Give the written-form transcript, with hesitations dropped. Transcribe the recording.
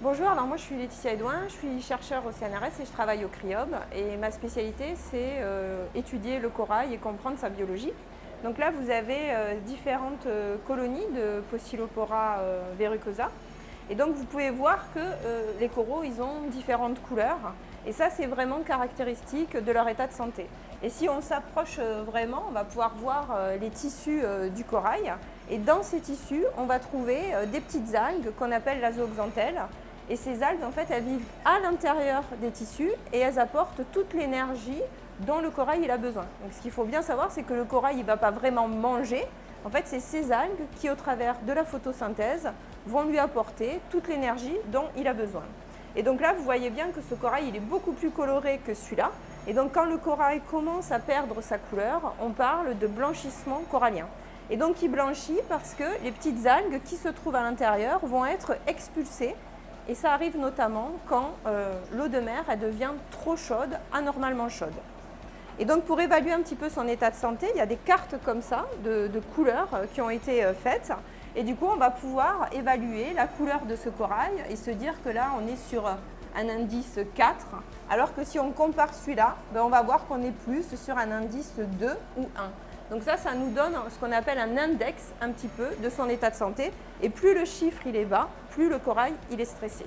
Bonjour, alors moi je suis Laetitia Edouin, je suis chercheure au CNRS et je travaille au CRIOB et ma spécialité c'est étudier le corail et comprendre sa biologie. Donc là vous avez différentes colonies de Pocillopora verrucosa et donc vous pouvez voir que les coraux ils ont différentes couleurs et ça c'est vraiment caractéristique de leur état de santé. Et si on s'approche vraiment, on va pouvoir voir les tissus du corail et dans ces tissus on va trouver des petites algues qu'on appelle l'azooxanthelle. Et ces algues, en fait, elles vivent à l'intérieur des tissus et elles apportent toute l'énergie dont le corail il a besoin. Donc, ce qu'il faut bien savoir, c'est que le corail ne va pas vraiment manger. En fait, c'est ces algues qui, au travers de la photosynthèse, vont lui apporter toute l'énergie dont il a besoin. Et donc là, vous voyez bien que ce corail, il est beaucoup plus coloré que celui-là. Et donc, quand le corail commence à perdre sa couleur, on parle de blanchissement corallien. Et donc, il blanchit parce que les petites algues qui se trouvent à l'intérieur vont être expulsées. Et ça arrive notamment quand l'eau de mer elle devient trop chaude, anormalement chaude. Et donc pour évaluer un petit peu son état de santé, il y a des cartes comme ça de couleurs qui ont été faites. Et du coup, on va pouvoir évaluer la couleur de ce corail et se dire que là, on est sur un indice 4. Alors que si on compare celui-là, ben on va voir qu'on est plus sur un indice 2 ou 1. Donc ça nous donne ce qu'on appelle un index un petit peu de son état de santé. Et plus le chiffre il est bas, plus le corail il est stressé.